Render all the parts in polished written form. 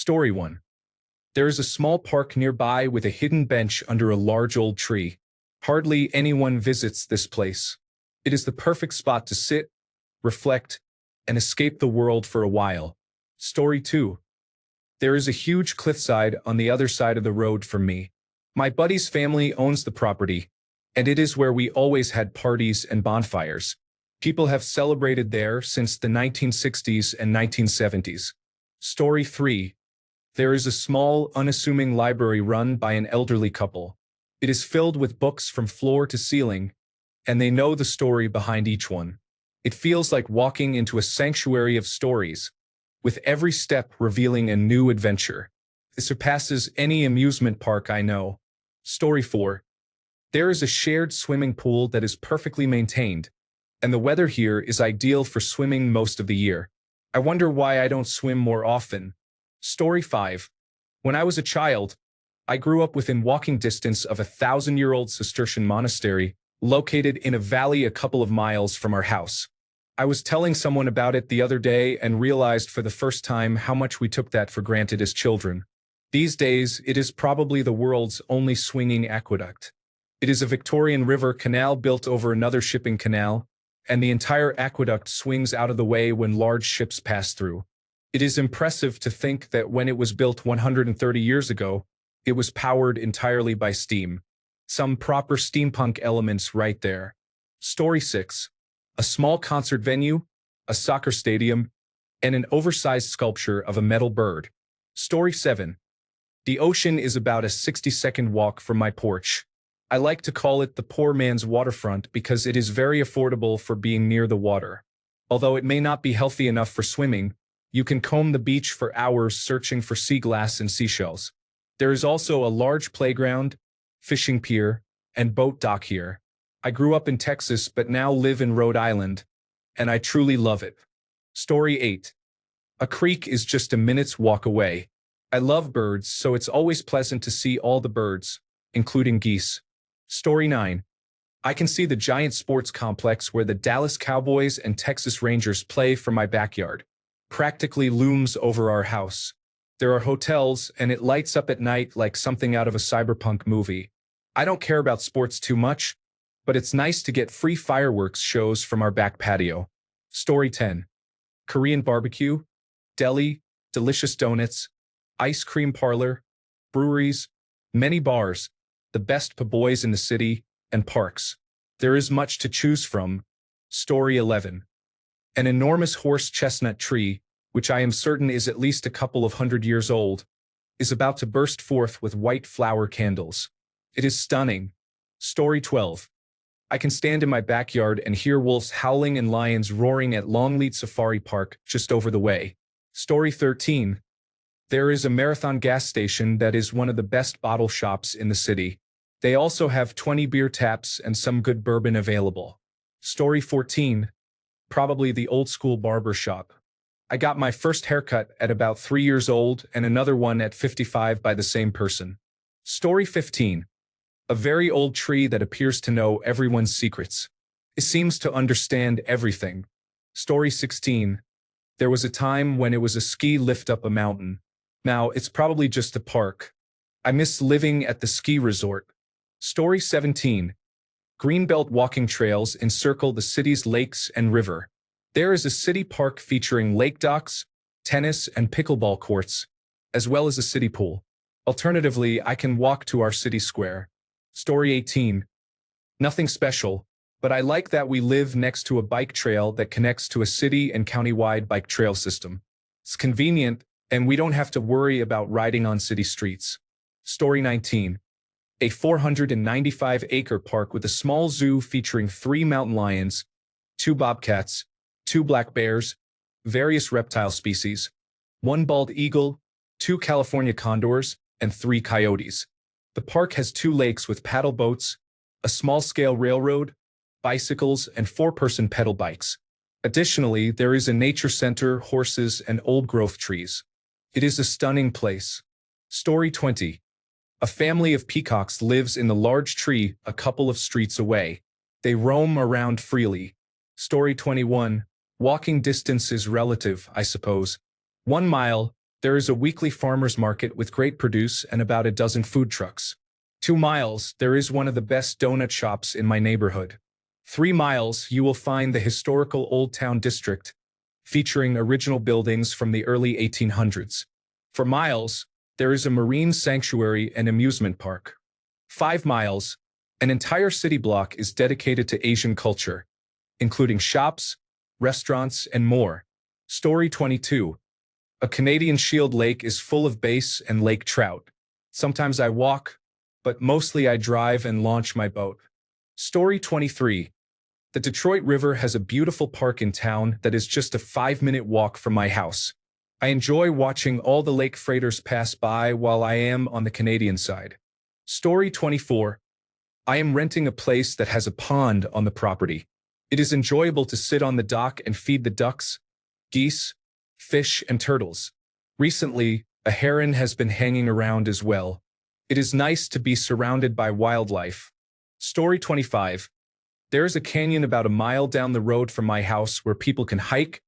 Story 1. There is a small park nearby with a hidden bench under a large old tree. Hardly anyone visits this place. It is the perfect spot to sit, reflect, and escape the world for a while. Story 2. There is a huge cliffside on the other side of the road from me. My buddy's family owns the property, and it is where we always had parties and bonfires. People have celebrated there since the 1960s and 1970s. Story 3. There is a small, unassuming library run by an elderly couple. It is filled with books from floor to ceiling, and they know the story behind each one. It feels like walking into a sanctuary of stories, with every step revealing a new adventure. It surpasses any amusement park I know. Story 4. There is a shared swimming pool that is perfectly maintained, and the weather here is ideal for swimming most of the year. I wonder why I don't swim more often. Story 5. When I was a child, I grew up within walking distance of a 1,000-year-old Cistercian monastery located in a valley a couple of miles from our house. I was telling someone about it the other day and realized for the first time how much we took that for granted as children. These days, it is probably the world's only swinging aqueduct. It is a Victorian river canal built over another shipping canal, and the entire aqueduct swings out of the way when large ships pass through. It is impressive to think that when it was built 130 years ago, it was powered entirely by steam. Some proper steampunk elements right there. Story 6. A small concert venue, a soccer stadium, and an oversized sculpture of a metal bird. Story 7. The ocean is about a 60-second walk from my porch. I like to call it the poor man's waterfront because it is very affordable for being near the water. Although it may not be healthy enough for swimming, you can comb the beach for hours searching for sea glass and seashells. There is also a large playground, fishing pier, and boat dock here. I grew up in Texas but now live in Rhode Island, and I truly love it. Story 8. A creek is just a minute's walk away. I love birds, so it's always pleasant to see all the birds, including geese. Story 9. I can see the giant sports complex where the Dallas Cowboys and Texas Rangers play from my backyard. Practically looms over our house. There are hotels, and it lights up at night like something out of a cyberpunk movie. I don't care about sports too much, but it's nice to get free fireworks shows from our back patio. Story 10. Korean barbecue, deli, delicious donuts, ice cream parlor, breweries, many bars, the best boys in the city, and parks. There is much to choose from. Story 11. An enormous horse chestnut tree, which I am certain is at least a couple of 100 years old, is about to burst forth with white flower candles. It is stunning. Story 12. I can stand in my backyard and hear wolves howling and lions roaring at Longleat Safari Park just over the way. Story 13. There is a Marathon gas station that is one of the best bottle shops in the city. They also have 20 beer taps and some good bourbon available. Story 14. Probably the old school barber shop. I got my first haircut at about 3 years old and another one at 55 by the same person. Story 15. A very old tree that appears to know everyone's secrets. It seems to understand everything. Story 16. There was a time when it was a ski lift up a mountain. Now it's probably just a park. I miss living at the ski resort. Story 17. Greenbelt walking trails encircle the city's lakes and river. There is a city park featuring lake docks, tennis and pickleball courts, as well as a city pool. Alternatively, I can walk to our city square. Story 18. Nothing special, but I like that we live next to a bike trail that connects to a city and county-wide bike trail system. It's convenient, and we don't have to worry about riding on city streets. Story 19. A 495-acre park with a small zoo featuring 3 mountain lions, 2 bobcats, 2 black bears, various reptile species, 1 bald eagle, 2 California condors, and 3 coyotes. The park has 2 lakes with paddle boats, a small-scale railroad, bicycles, and 4-person pedal bikes. Additionally, there is a nature center, horses, and old-growth trees. It is a stunning place. Story 20. A family of peacocks lives in the large tree a couple of streets away. They roam around freely. Story 21. Walking distance is relative, I suppose. 1 mile, There is a weekly farmer's market with great produce and about a dozen food trucks. 2 miles, there is one of the best donut shops in my neighborhood. 3 miles, you will find the historical Old Town District, featuring original buildings from the early 1800s. 4 miles, there is a marine sanctuary and amusement park. 5 miles, an entire city block is dedicated to Asian culture, including shops, restaurants, and more. Story 22. A Canadian Shield Lake is full of bass and lake trout. Sometimes I walk, but mostly I drive and launch my boat. Story 23. The Detroit River has a beautiful park in town that is just a 5-minute walk from my house. I enjoy watching all the lake freighters pass by while I am on the Canadian side. Story 24. I am renting a place that has a pond on the property. It is enjoyable to sit on the dock and feed the ducks, geese, fish, and turtles. Recently, a heron has been hanging around as well. It is nice to be surrounded by wildlife. Story 25. There is a canyon about a mile down the road from my house where people can hike,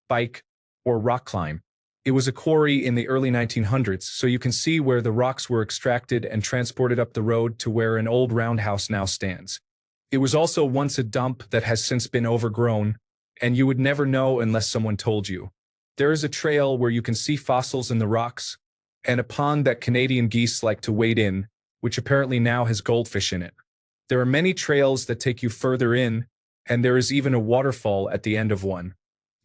bike, or rock climb. It was a quarry in the early 1900s, so you can see where the rocks were extracted and transported up the road to where an old roundhouse now stands. It was also once a dump that has since been overgrown, and you would never know unless someone told you. There is a trail where you can see fossils in the rocks, and a pond that Canadian geese like to wade in, which apparently now has goldfish in it. There are many trails that take you further in, and there is even a waterfall at the end of one.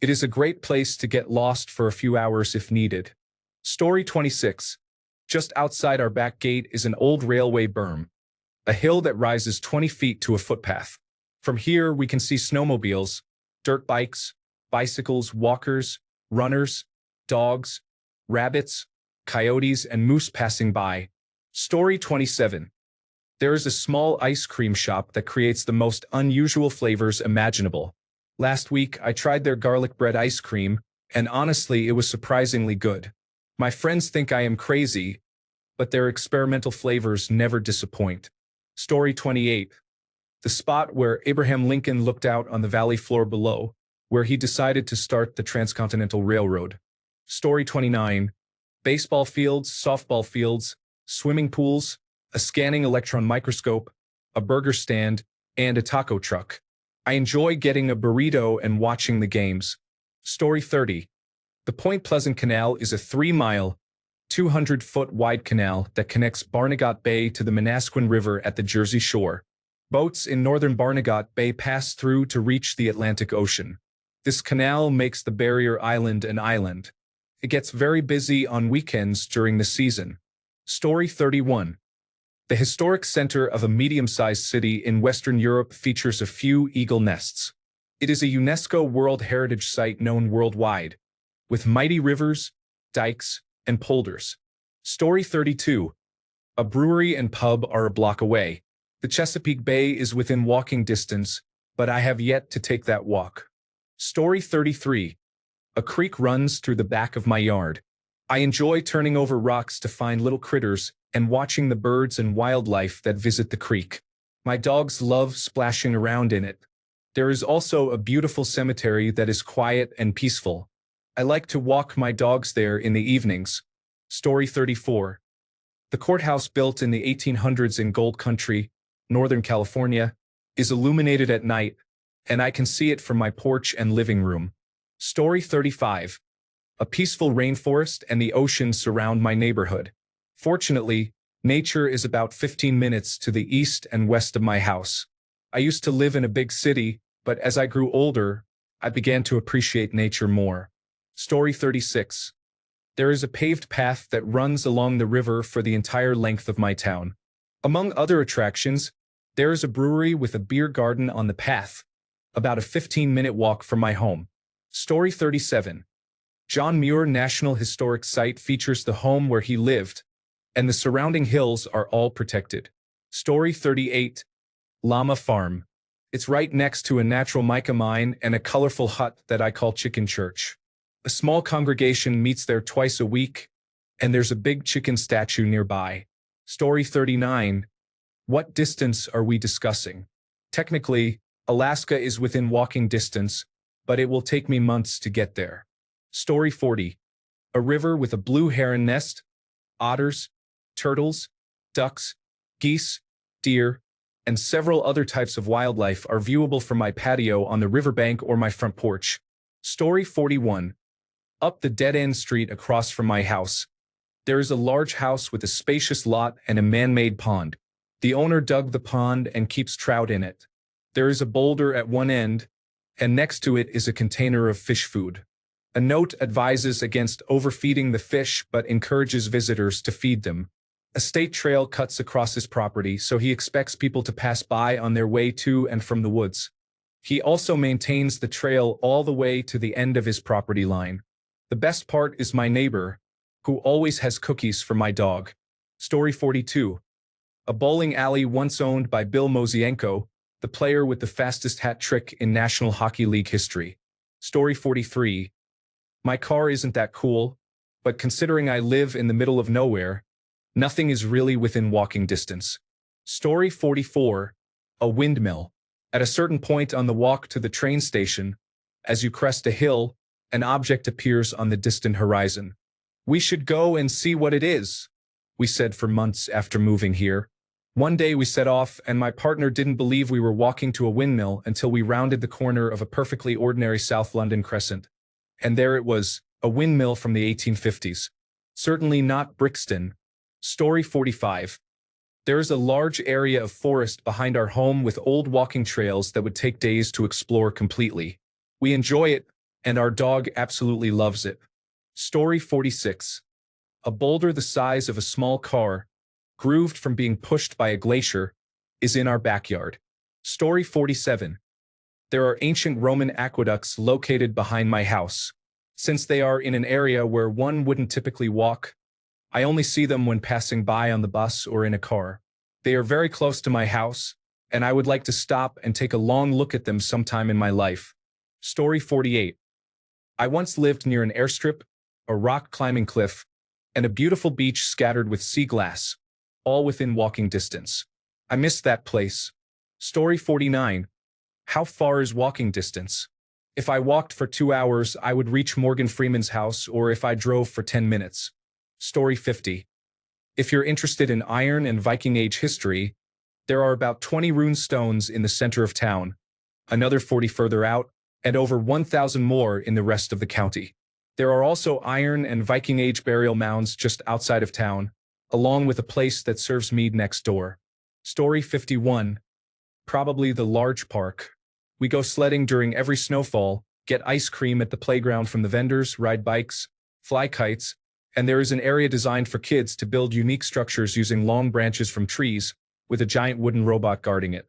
It is a great place to get lost for a few hours if needed. Story 26. Just outside our back gate is an old railway berm, a hill that rises 20 feet to a footpath. From here, we can see snowmobiles, dirt bikes, bicycles, walkers, runners, dogs, rabbits, coyotes, and moose passing by. Story 27. There is a small ice cream shop that creates the most unusual flavors imaginable. Last week, I tried their garlic bread ice cream, and honestly, it was surprisingly good. My friends think I am crazy, but their experimental flavors never disappoint. Story 28. The spot where Abraham Lincoln looked out on the valley floor below, where he decided to start the Transcontinental Railroad. Story 29. Baseball fields, softball fields, swimming pools, a scanning electron microscope, a burger stand, and a taco truck. I enjoy getting a burrito and watching the games. Story 30. The Point Pleasant Canal is a 3-mile, 200-foot wide canal that connects Barnegat Bay to the Manasquan River at the Jersey Shore. Boats in northern Barnegat Bay pass through to reach the Atlantic Ocean. This canal makes the barrier island an island. It gets very busy on weekends during the season. Story 31. The historic center of a medium-sized city in Western Europe features a few eagle nests. It is a UNESCO World Heritage Site known worldwide, with mighty rivers, dikes, and polders. Story 32. A brewery and pub are a block away. The Chesapeake Bay is within walking distance, but I have yet to take that walk. Story 33. A creek runs through the back of my yard. I enjoy turning over rocks to find little critters and watching the birds and wildlife that visit the creek. My dogs love splashing around in it. There is also a beautiful cemetery that is quiet and peaceful. I like to walk my dogs there in the evenings. Story 34. The courthouse built in the 1800s in Gold Country, Northern California, is illuminated at night, and I can see it from my porch and living room. Story 35. A peaceful rainforest and the ocean surround my neighborhood. Fortunately, nature is about 15 minutes to the east and west of my house. I used to live in a big city, but as I grew older, I began to appreciate nature more. Story 36. There is a paved path that runs along the river for the entire length of my town. Among other attractions, there is a brewery with a beer garden on the path, about a 15-minute walk from my home. Story 37. John Muir National Historic Site features the home where he lived, and the surrounding hills are all protected. Story 38. Llama Farm. It's right next to a natural mica mine and a colorful hut that I call Chicken Church. A small congregation meets there twice a week, and there's a big chicken statue nearby. Story 39. What distance are we discussing? Technically, Alaska is within walking distance, but it will take me months to get there. Story 40. A river with a blue heron nest, otters, turtles, ducks, geese, deer, and several other types of wildlife are viewable from my patio on the riverbank or my front porch. Story 41. Up the dead-end street across from my house, there is a large house with a spacious lot and a man-made pond. The owner dug the pond and keeps trout in it. There is a boulder at one end, and next to it is a container of fish food. A note advises against overfeeding the fish but encourages visitors to feed them. A state trail cuts across his property, so he expects people to pass by on their way to and from the woods. He also maintains the trail all the way to the end of his property line. The best part is my neighbor, who always has cookies for my dog. Story 42. A bowling alley once owned by Bill Mosienko, the player with the fastest hat trick in National Hockey League history. Story 43. My car isn't that cool, but considering I live in the middle of nowhere, nothing is really within walking distance. Story 44. A windmill. At a certain point on the walk to the train station, as you crest a hill, an object appears on the distant horizon. We should go and see what it is, we said for months after moving here. One day we set off, and my partner didn't believe we were walking to a windmill until we rounded the corner of a perfectly ordinary South London crescent. And there it was, a windmill from the 1850s. Certainly not Brixton. Story 45. There is a large area of forest behind our home with old walking trails that would take days to explore completely. We enjoy it, and our dog absolutely loves it. Story 46. A boulder the size of a small car, grooved from being pushed by a glacier, is in our backyard. Story 47. There are ancient Roman aqueducts located behind my house. Since they are in an area where one wouldn't typically walk, I only see them when passing by on the bus or in a car. They are very close to my house, and I would like to stop and take a long look at them sometime in my life. Story 48. I once lived near an airstrip, a rock climbing cliff, and a beautiful beach scattered with sea glass, all within walking distance. I missed that place. Story 49. How far is walking distance? If I walked for 2 hours, I would reach Morgan Freeman's house, or if I drove for 10 minutes. Story 50. If you're interested in Iron and Viking Age history, there are about 20 rune stones in the center of town, another 40 further out, and over 1,000 more in the rest of the county. There are also Iron and Viking Age burial mounds just outside of town, along with a place that serves mead next door. Story 51. Probably the large park. We go sledding during every snowfall, get ice cream at the playground from the vendors, ride bikes, fly kites, and there is an area designed for kids to build unique structures using long branches from trees, with a giant wooden robot guarding it.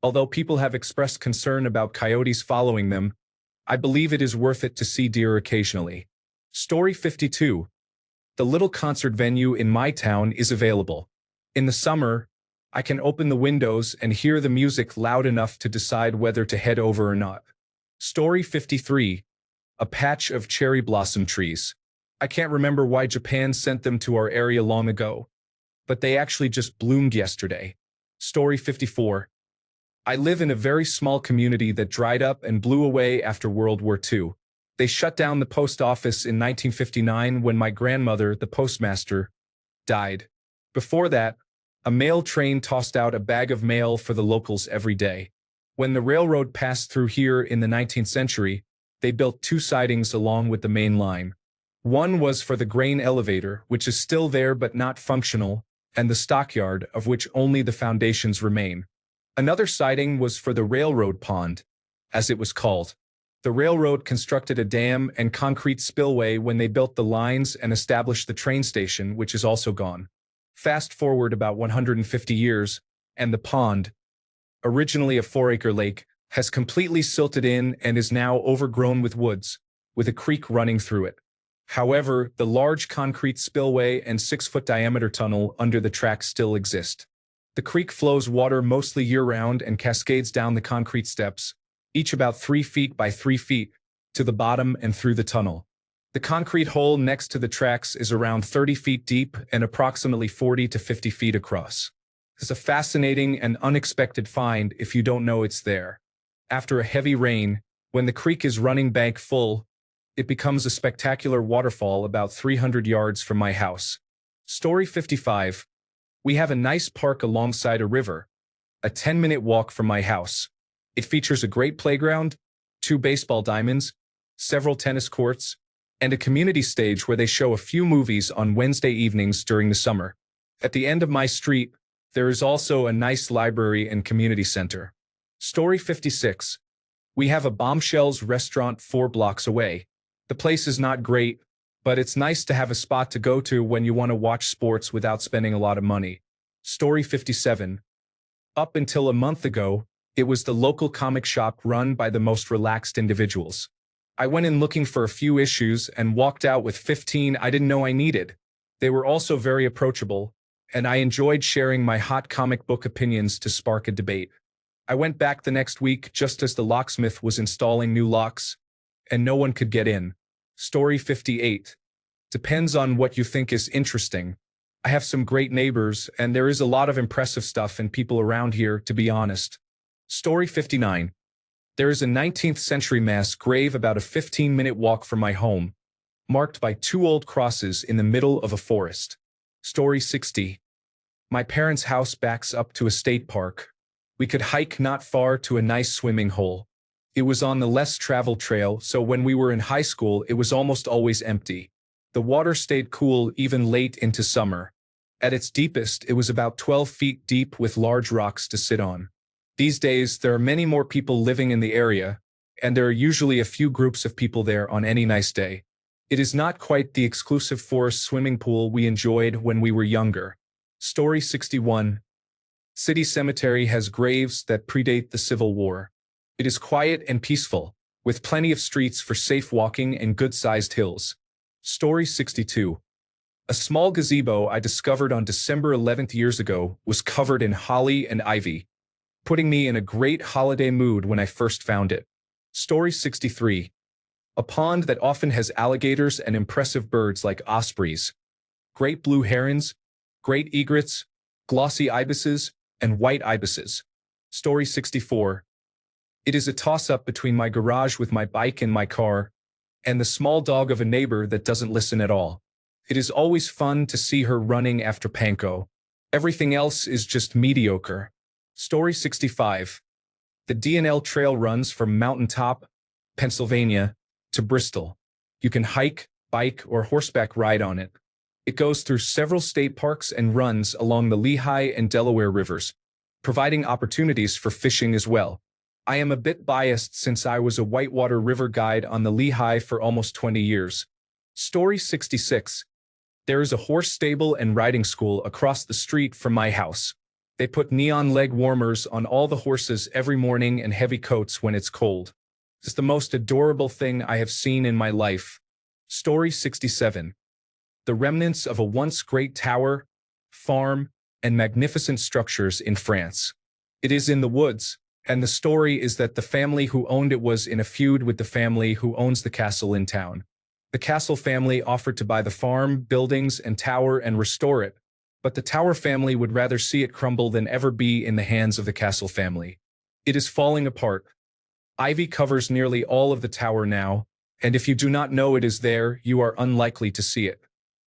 Although people have expressed concern about coyotes following them, I believe it is worth it to see deer occasionally. Story 52. The little concert venue in my town is available. In the summer, I can open the windows and hear the music loud enough to decide whether to head over or not. Story 53. A patch of cherry blossom trees. I can't remember why Japan sent them to our area long ago, but they actually just bloomed yesterday. Story 54. I live in a very small community that dried up and blew away after World War II. They shut down the post office in 1959 when my grandmother, the postmaster, died. Before that, a mail train tossed out a bag of mail for the locals every day. When the railroad passed through here in the 19th century, they built 2 sidings along with the main line. One was for the grain elevator, which is still there but not functional, and the stockyard, of which only the foundations remain. Another siding was for the railroad pond, as it was called. The railroad constructed a dam and concrete spillway when they built the lines and established the train station, which is also gone. Fast forward about 150 years, and the pond, originally a 4-acre lake, has completely silted in and is now overgrown with woods, with a creek running through it. However, the large concrete spillway and 6-foot diameter tunnel under the tracks still exist. The creek flows water mostly year-round and cascades down the concrete steps, each about 3 feet by 3 feet, to the bottom and through the tunnel. The concrete hole next to the tracks is around 30 feet deep and approximately 40 to 50 feet across. It's a fascinating and unexpected find if you don't know it's there. After a heavy rain, when the creek is running bank full, It becomes a spectacular waterfall about 300 yards from my house. Story 55. We have a nice park alongside a river, a 10-minute walk from my house. It features a great playground, 2 baseball diamonds, several tennis courts, and a community stage where they show a few movies on Wednesday evenings during the summer. At the end of my street, there is also a nice library and community center. Story 56. We have a Bombshells restaurant 4 blocks away. The place is not great, but it's nice to have a spot to go to when you want to watch sports without spending a lot of money. Story 57. Up until a month ago, it was the local comic shop run by the most relaxed individuals. I went in looking for a few issues and walked out with 15 I didn't know I needed. They were also very approachable, and I enjoyed sharing my hot comic book opinions to spark a debate. I went back the next week just as the locksmith was installing new locks, and no one could get in. Story 58. Depends on what you think is interesting. I have some great neighbors, and there is a lot of impressive stuff and people around here, to be honest. Story 59. There is a 19th century mass grave about a 15-minute walk from my home, marked by 2 old crosses in the middle of a forest. Story 60. My parents' house backs up to a state park. We could hike not far to a nice swimming hole. It was on the less traveled trail, so when we were in high school, it was almost always empty. The water stayed cool even late into summer. At its deepest, it was about 12 feet deep with large rocks to sit on. These days, there are many more people living in the area, and there are usually a few groups of people there on any nice day. It is not quite the exclusive forest swimming pool we enjoyed when we were younger. Story 61. City Cemetery has graves that predate the Civil War. It is quiet and peaceful, with plenty of streets for safe walking and good-sized hills. Story 62. A small gazebo I discovered on December 11th years ago was covered in holly and ivy, putting me in a great holiday mood when I first found it. Story 63. A pond that often has alligators and impressive birds like ospreys, great blue herons, great egrets, glossy ibises, and white ibises. Story 64. It is a toss-up between my garage with my bike and my car, and the small dog of a neighbor that doesn't listen at all. It is always fun to see her running after Panko. Everything else is just mediocre. Story 65. The D&L Trail runs from Mountaintop, Pennsylvania, to Bristol. You can hike, bike, or horseback ride on it. It goes through several state parks and runs along the Lehigh and Delaware rivers, providing opportunities for fishing as well. I am a bit biased since I was a whitewater river guide on the Lehigh for almost 20 years. Story 66. There is a horse stable and riding school across the street from my house. They put neon leg warmers on all the horses every morning and heavy coats when it's cold. It's the most adorable thing I have seen in my life. Story 67. The remnants of a once great tower, farm, and magnificent structures in France. It is in the woods, and the story is that the family who owned it was in a feud with the family who owns the castle in town. The castle family offered to buy the farm, buildings, and tower and restore it, but the Tower family would rather see it crumble than ever be in the hands of the Castle family. It is falling apart. Ivy covers nearly all of the tower now, and if you do not know it is there, you are unlikely to see it.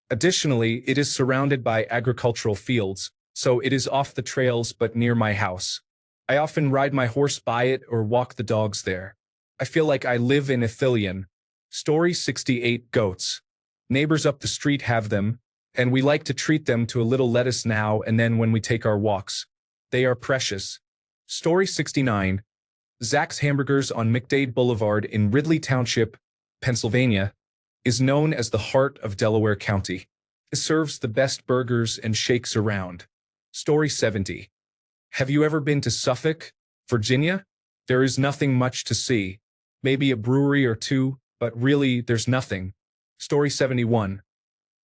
Additionally, it is surrounded by agricultural fields, so it is off the trails but near my house. I often ride my horse by it or walk the dogs there. I feel like I live in Ithilien. Story 68. Goats. Neighbors up the street have them, and we like to treat them to a little lettuce now and then when we take our walks. They are precious. Story 69. Zach's Hamburgers on McDade Boulevard in Ridley Township, Pennsylvania, is known as the heart of Delaware County. It serves the best burgers and shakes around. Story 70. Have you ever been to Suffolk, Virginia? There is nothing much to see. Maybe a brewery or two, but really there's nothing. Story 71.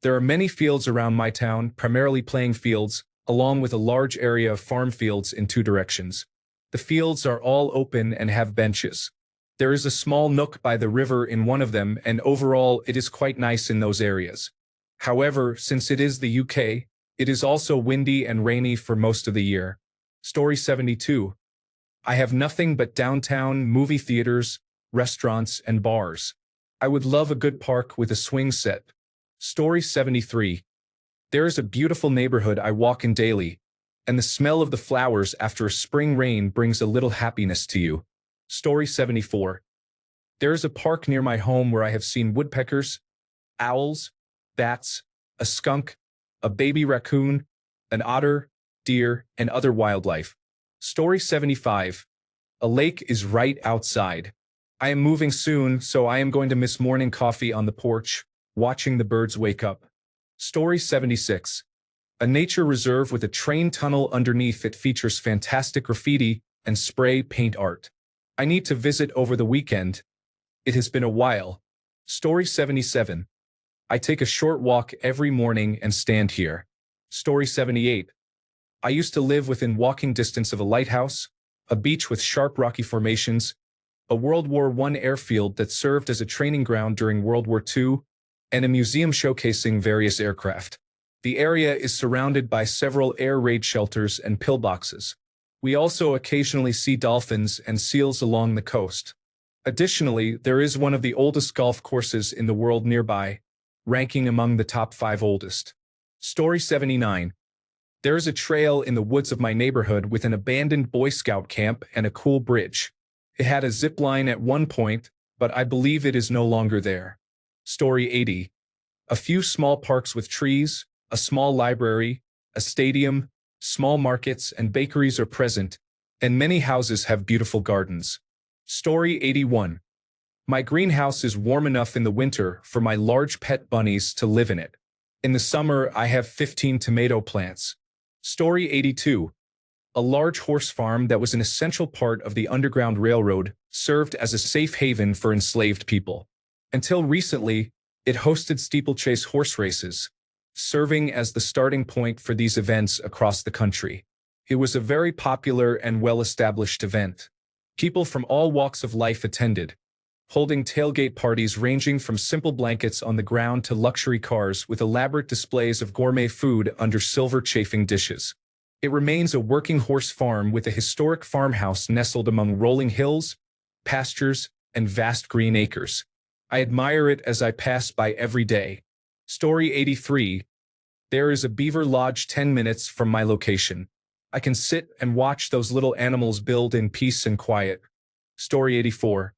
There are many fields around my town, primarily playing fields, along with a large area of farm fields in 2 directions. The fields are all open and have benches. There is a small nook by the river in one of them, and overall it is quite nice in those areas. However, since it is the UK, it is also windy and rainy for most of the year. Story 72. I have nothing but downtown movie theaters, restaurants, and bars. I would love a good park with a swing set. Story 73. There is a beautiful neighborhood I walk in daily, and the smell of the flowers after a spring rain brings a little happiness to you. Story 74. There is a park near my home where I have seen woodpeckers, owls, bats, a skunk, a baby raccoon, an otter, deer, and other wildlife. Story 75. A lake is right outside. I am moving soon, so I am going to miss morning coffee on the porch, watching the birds wake up. Story 76. A nature reserve with a train tunnel underneath it features fantastic graffiti and spray paint art. I need to visit over the weekend. It has been a while. Story 77. I take a short walk every morning and stand here. Story 78. I used to live within walking distance of a lighthouse, a beach with sharp rocky formations, a World War I airfield that served as a training ground during World War II, and a museum showcasing various aircraft. The area is surrounded by several air raid shelters and pillboxes. We also occasionally see dolphins and seals along the coast. Additionally, there is one of the oldest golf courses in the world nearby, ranking among the top 5 oldest. Story 79. There is a trail in the woods of my neighborhood with an abandoned Boy Scout camp and a cool bridge. It had a zip line at one point, but I believe it is no longer there. Story 80. A few small parks with trees, a small library, a stadium, small markets and bakeries are present, and many houses have beautiful gardens. Story 81. My greenhouse is warm enough in the winter for my large pet bunnies to live in it. In the summer, I have 15 tomato plants. Story 82. A large horse farm that was an essential part of the Underground Railroad served as a safe haven for enslaved people. Until recently, it hosted steeplechase horse races, serving as the starting point for these events across the country. It was a very popular and well-established event. People from all walks of life attended, holding tailgate parties ranging from simple blankets on the ground to luxury cars with elaborate displays of gourmet food under silver chafing dishes. It remains a working horse farm with a historic farmhouse nestled among rolling hills, pastures, and vast green acres. I admire it as I pass by every day. Story 83. There is a beaver lodge 10 minutes from my location. I can sit and watch those little animals build in peace and quiet. Story 84.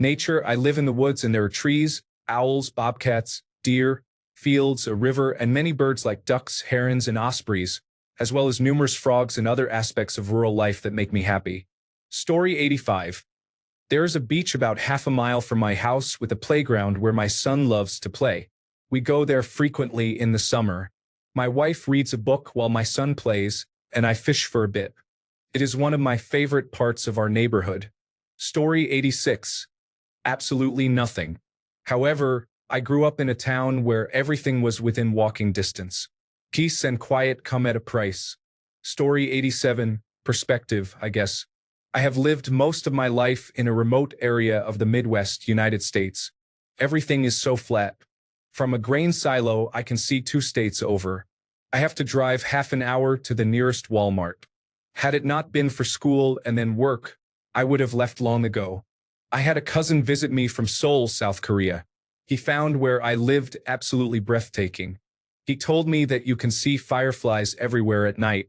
Nature, I live in the woods and there are trees, owls, bobcats, deer, fields, a river, and many birds like ducks, herons, and ospreys, as well as numerous frogs and other aspects of rural life that make me happy. Story 85. There is a beach about half a mile from my house with a playground where my son loves to play. We go there frequently in the summer. My wife reads a book while my son plays, and I fish for a bit. It is one of my favorite parts of our neighborhood. Story 86. Absolutely nothing. However, I grew up in a town where everything was within walking distance. Peace and quiet come at a price. Story 87. Perspective, I guess. I have lived most of my life in a remote area of the Midwest United States. Everything is so flat. From a grain silo, I can see 2 states over. I have to drive half an hour to the nearest Walmart. Had it not been for school and then work, I would have left long ago. I had a cousin visit me from Seoul, South Korea. He found where I lived absolutely breathtaking. He told me that you can see fireflies everywhere at night.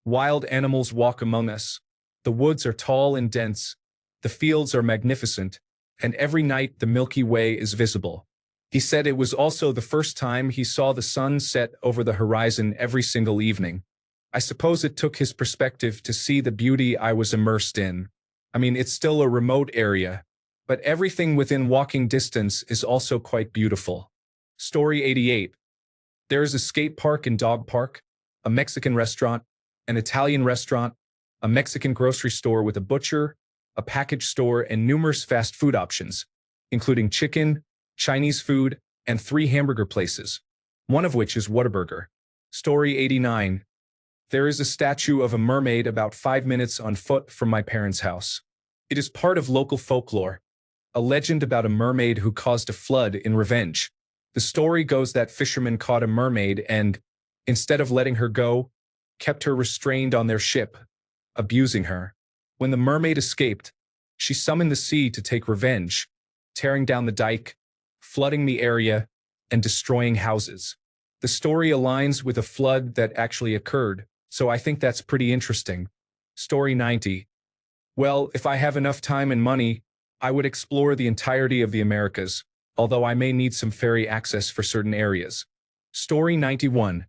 Wild animals walk among us. The woods are tall and dense. The fields are magnificent. And every night the Milky Way is visible. He said it was also the first time he saw the sun set over the horizon every single evening. I suppose it took his perspective to see the beauty I was immersed in. I mean, it's still a remote area, but everything within walking distance is also quite beautiful. Story 88. There is a skate park and dog park, a Mexican restaurant, an Italian restaurant, a Mexican grocery store with a butcher, a package store, and numerous fast food options, including chicken, Chinese food, and 3 hamburger places, one of which is Whataburger. Story 89. There is a statue of a mermaid about 5 minutes on foot from my parents' house. It is part of local folklore, a legend about a mermaid who caused a flood in revenge. The story goes that fishermen caught a mermaid and, instead of letting her go, kept her restrained on their ship, abusing her. When the mermaid escaped, she summoned the sea to take revenge, tearing down the dike, flooding the area, and destroying houses. The story aligns with a flood that actually occurred, so I think that's pretty interesting. Story 90. Well, if I have enough time and money, I would explore the entirety of the Americas, although I may need some ferry access for certain areas. Story 91.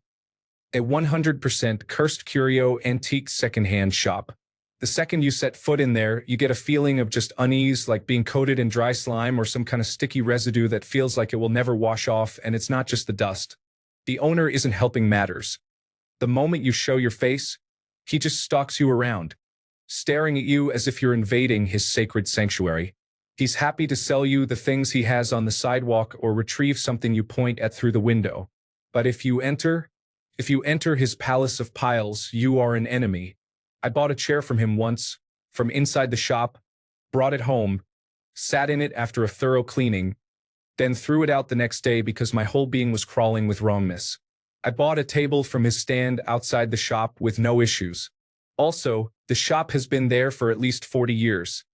A 100% cursed curio antique secondhand shop. The second you set foot in there, you get a feeling of just unease, like being coated in dry slime or some kind of sticky residue that feels like it will never wash off, and it's not just the dust. The owner isn't helping matters. The moment you show your face, he just stalks you around, staring at you as if you're invading his sacred sanctuary. He's happy to sell you the things he has on the sidewalk or retrieve something you point at through the window. But if you enter his palace of piles, you are an enemy. I bought a chair from him once, from inside the shop, brought it home, sat in it after a thorough cleaning, then threw it out the next day because my whole being was crawling with wrongness. I bought a table from his stand outside the shop with no issues. Also, the shop has been there for at least 40 years.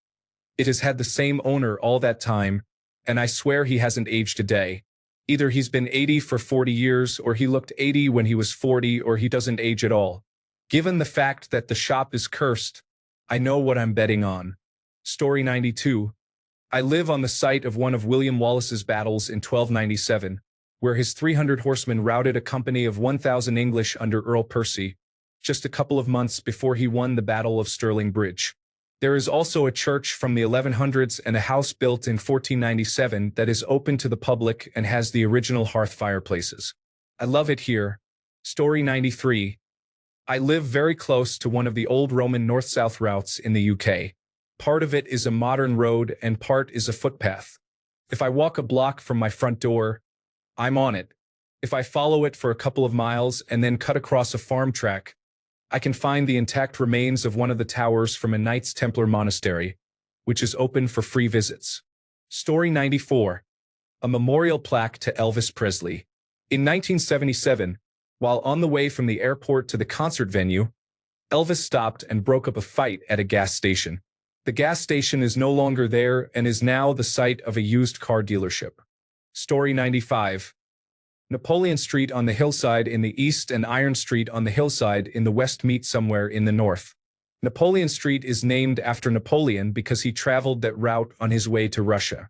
It has had the same owner all that time, and I swear he hasn't aged a day. Either he's been 80 for 40 years, or he looked 80 when he was 40, or he doesn't age at all. Given the fact that the shop is cursed, I know what I'm betting on. Story 92. I live on the site of one of William Wallace's battles in 1297, where his 300 horsemen routed a company of 1,000 English under Earl Percy, just a couple of months before he won the Battle of Stirling Bridge. There is also a church from the 1100s and a house built in 1497 that is open to the public and has the original hearth fireplaces. I love it here. Story 93. I live very close to one of the old Roman north-south routes in the UK. Part of it is a modern road and part is a footpath. If I walk a block from my front door, I'm on it. If I follow it for a couple of miles and then cut across a farm track, I can find the intact remains of one of the towers from a Knights Templar monastery, which is open for free visits. Story 94. A memorial plaque to Elvis Presley. In 1977, while on the way from the airport to the concert venue, Elvis stopped and broke up a fight at a gas station. The gas station is no longer there and is now the site of a used car dealership. Story 95. Napoleon Street on the hillside in the east and Iron Street on the hillside in the west meet somewhere in the north. Napoleon Street is named after Napoleon because he traveled that route on his way to Russia.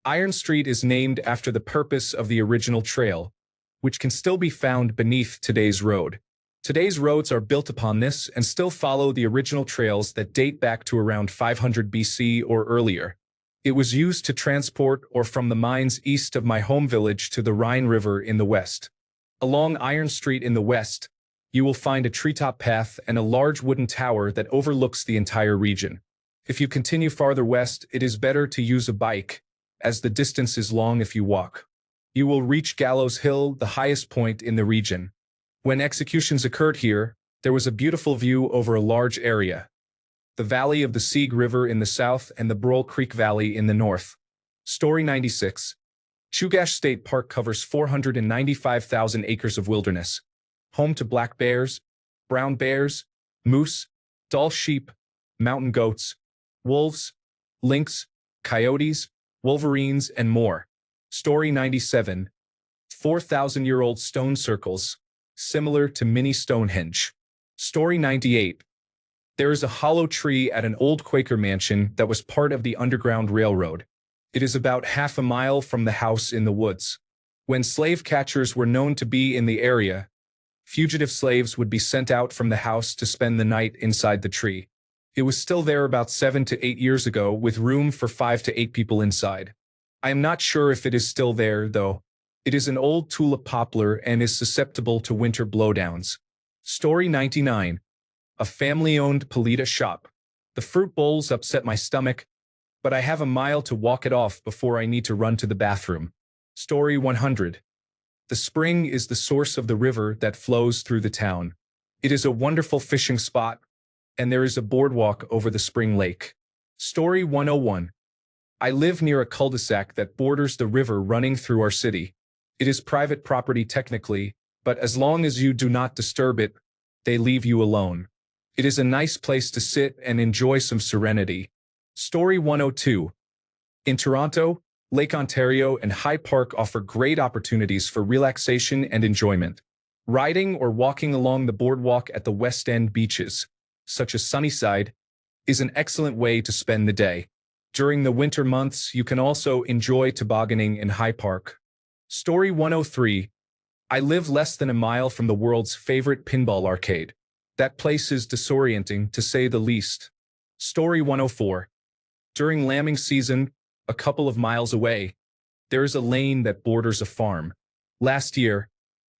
Iron Street is named after the purpose of the original trail, which can still be found beneath today's road. Today's roads are built upon this and still follow the original trails that date back to around 500 BC or earlier. It was used to transport or from the mines east of my home village to the Rhine River in the west. Along Iron Street in the west, you will find a treetop path and a large wooden tower that overlooks the entire region. If you continue farther west, it is better to use a bike, as the distance is long if you walk. You will reach Gallows Hill, the highest point in the region. When executions occurred here, there was a beautiful view over a large area. The valley of the Sieg River in the south and the Brohl Creek Valley in the north. Story 96. Chugach State Park covers 495,000 acres of wilderness, home to black bears, brown bears, moose, Dall sheep, mountain goats, wolves, lynx, coyotes, wolverines, and more. Story 97. 4,000-year-old stone circles, similar to mini Stonehenge. Story 98. There is a hollow tree at an old Quaker mansion that was part of the Underground Railroad. It is about half a mile from the house in the woods. When slave catchers were known to be in the area, fugitive slaves would be sent out from the house to spend the night inside the tree. It was still there about 7 to 8 years ago, with room for 5 to 8 people inside. I am not sure if it is still there, though. It is an old tulip poplar and is susceptible to winter blowdowns. Story 99. A family-owned Polita shop. The fruit bowls upset my stomach, but I have a mile to walk it off before I need to run to the bathroom. Story 100. The spring is the source of the river that flows through the town. It is a wonderful fishing spot, and there is a boardwalk over the spring lake. Story 101. I live near a cul-de-sac that borders the river running through our city. It is private property technically, but as long as you do not disturb it, they leave you alone. It is a nice place to sit and enjoy some serenity. Story 102. In Toronto, Lake Ontario and High Park offer great opportunities for relaxation and enjoyment. Riding or walking along the boardwalk at the West End beaches, such as Sunnyside, is an excellent way to spend the day. During the winter months, you can also enjoy tobogganing in High Park. Story 103. I live less than a mile from the world's favorite pinball arcade. That place is disorienting, to say the least. Story 104. During lambing season, a couple of miles away, there is a lane that borders a farm. Last year,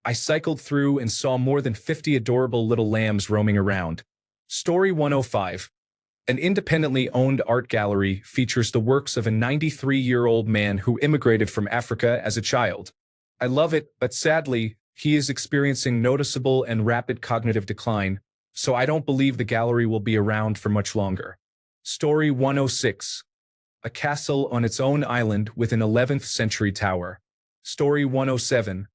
I cycled through and saw more than 50 adorable little lambs roaming around. Story 105. An independently owned art gallery features the works of a 93-year-old man who immigrated from Africa as a child. I love it, but sadly, he is experiencing noticeable and rapid cognitive decline, so I don't believe the gallery will be around for much longer. Story 106. A castle on its own island with an 11th century tower. Story 107.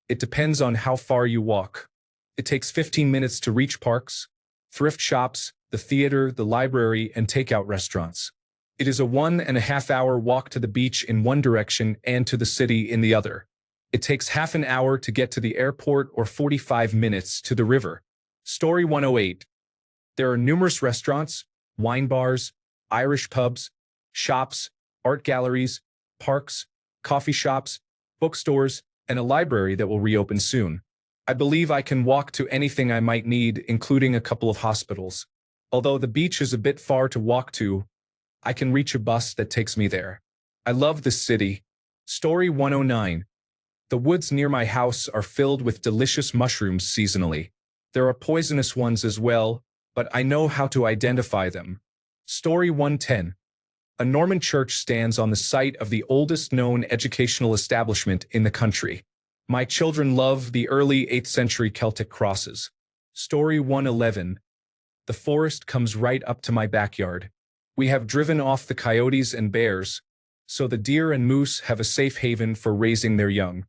It depends on how far you walk. It takes 15 minutes to reach parks, thrift shops, the theater, the library, and takeout restaurants. It is a 1.5-hour walk to the beach in one direction and to the city in the other. It takes half an hour to get to the airport or 45 minutes to the river. Story 108. There are numerous restaurants, wine bars, Irish pubs, shops, art galleries, parks, coffee shops, bookstores, and a library that will reopen soon. I believe I can walk to anything I might need, including a couple of hospitals. Although the beach is a bit far to walk to, I can reach a bus that takes me there. I love this city. Story 109. The woods near my house are filled with delicious mushrooms seasonally. There are poisonous ones as well, but I know how to identify them. Story 110. A Norman church stands on the site of the oldest known educational establishment in the country. My children love the early 8th century Celtic crosses. Story 111. The forest comes right up to my backyard. We have driven off the coyotes and bears, so the deer and moose have a safe haven for raising their young.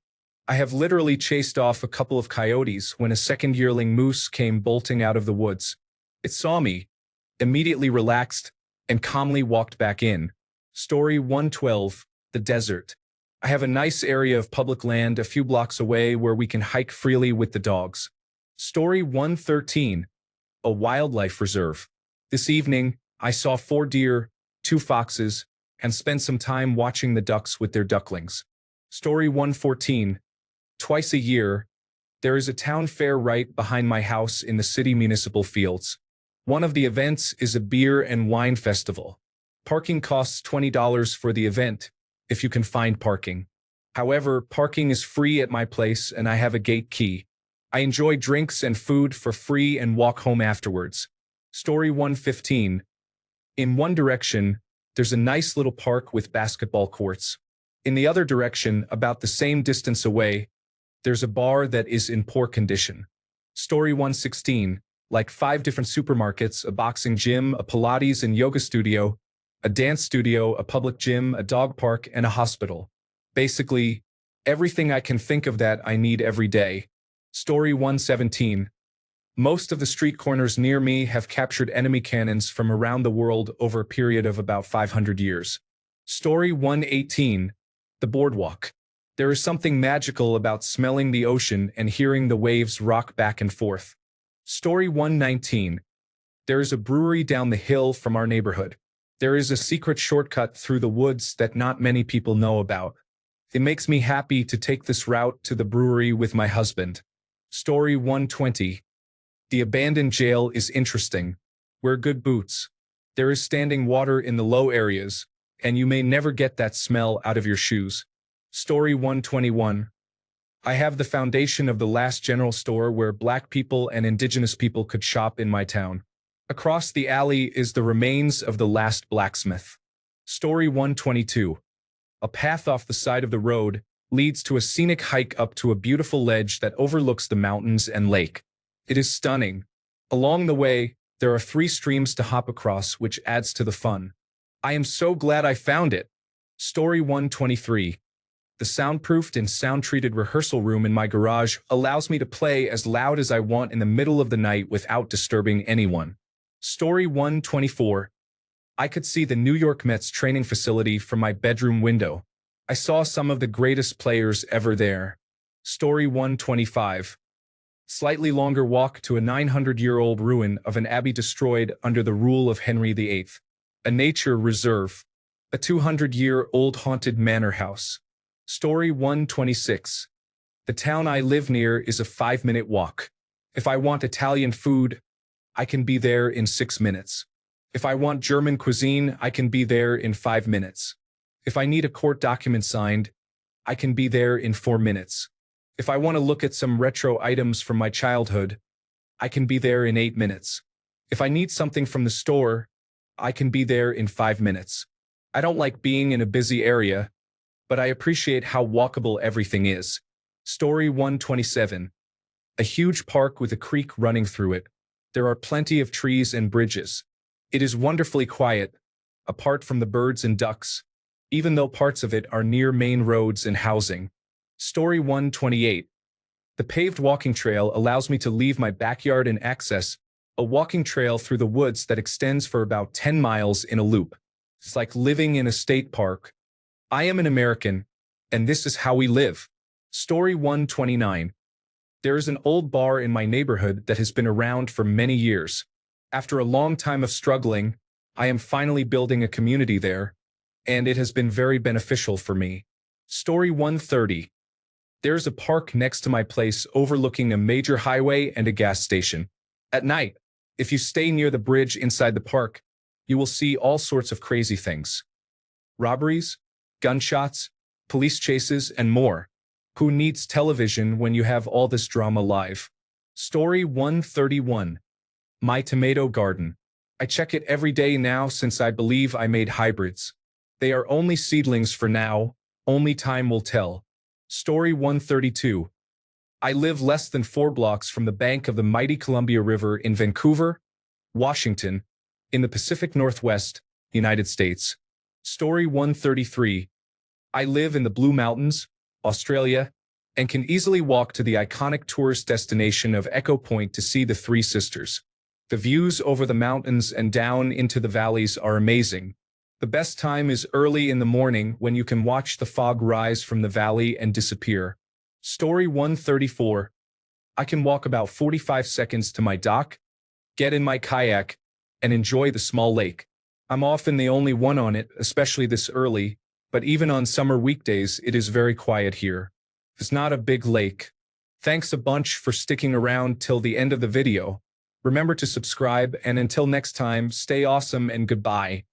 I have literally chased off a couple of coyotes when a second yearling moose came bolting out of the woods. It saw me, immediately relaxed, and calmly walked back in. Story 112. The desert. I have a nice area of public land a few blocks away where we can hike freely with the dogs. Story 113. A wildlife reserve. This evening, I saw 4 deer, 2 foxes, and spent some time watching the ducks with their ducklings. Story 114. Twice a year, there is a town fair right behind my house in the city municipal fields. One of the events is a beer and wine festival. Parking costs $20 for the event, if you can find parking. However, parking is free at my place and I have a gate key. I enjoy drinks and food for free and walk home afterwards. Story 115. In one direction, there's a nice little park with basketball courts. In the other direction, about the same distance away, there's a bar that is in poor condition. Story 116. Like 5 different supermarkets, a boxing gym, a Pilates and yoga studio, a dance studio, a public gym, a dog park, and a hospital. Basically, everything I can think of that I need every day. Story 117. Most of the street corners near me have captured enemy cannons from around the world over a period of about 500 years. Story 118. The boardwalk. There is something magical about smelling the ocean and hearing the waves rock back and forth. Story 119. There is a brewery down the hill from our neighborhood. There is a secret shortcut through the woods that not many people know about. It makes me happy to take this route to the brewery with my husband. Story 120. The abandoned jail is interesting. Wear good boots. There is standing water in the low areas, and you may never get that smell out of your shoes. Story 121. I have the foundation of the last general store where Black people and Indigenous people could shop in my town. Across the alley is the remains of the last blacksmith. Story 122. A path off the side of the road leads to a scenic hike up to a beautiful ledge that overlooks the mountains and lake. It is stunning. Along the way, there are 3 streams to hop across, which adds to the fun. I am so glad I found it. Story 123. The soundproofed and sound-treated rehearsal room in my garage allows me to play as loud as I want in the middle of the night without disturbing anyone. Story 124. I could see the New York Mets training facility from my bedroom window. I saw some of the greatest players ever there. Story 125. Slightly longer walk to a 900-year-old ruin of an abbey destroyed under the rule of Henry VIII. A nature reserve. A 200-year-old haunted manor house. Story 126. The town I live near is a 5-minute walk. If I want Italian food, I can be there in 6 minutes. If I want German cuisine, I can be there in 5 minutes. If I need a court document signed, I can be there in 4 minutes. If I want to look at some retro items from my childhood, I can be there in 8 minutes. If I need something from the store, I can be there in 5 minutes. I don't like being in a busy area, but I appreciate how walkable everything is. Story 127. A huge park with a creek running through it. There are plenty of trees and bridges. It is wonderfully quiet, apart from the birds and ducks, even though parts of it are near main roads and housing. Story 128. The paved walking trail allows me to leave my backyard and access a walking trail through the woods that extends for about 10 miles in a loop. It's like living in a state park. I am an American, and this is how we live. Story 129. There is an old bar in my neighborhood that has been around for many years. After a long time of struggling, I am finally building a community there, and it has been very beneficial for me. Story 130. There's a park next to my place overlooking a major highway and a gas station. At night, if you stay near the bridge inside the park, you will see all sorts of crazy things. Robberies, gunshots, police chases, and more. Who needs television when you have all this drama live? Story 131. My tomato garden. I check it every day now since I believe I made hybrids. They are only seedlings for now, only time will tell. Story 132. I live less than 4 blocks from the bank of the mighty Columbia River in Vancouver, Washington, in the Pacific Northwest, United States. Story 133. I live in the Blue Mountains, Australia, and can easily walk to the iconic tourist destination of Echo Point to see the Three Sisters. The views over the mountains and down into the valleys are amazing. The best time is early in the morning when you can watch the fog rise from the valley and disappear. Story 134. I can walk about 45 seconds to my dock, get in my kayak, and enjoy the small lake. I'm often the only one on it, especially this early, but even on summer weekdays it is very quiet here. It's not a big lake. Thanks a bunch for sticking around till the end of the video. Remember to subscribe, and until next time, stay awesome and goodbye.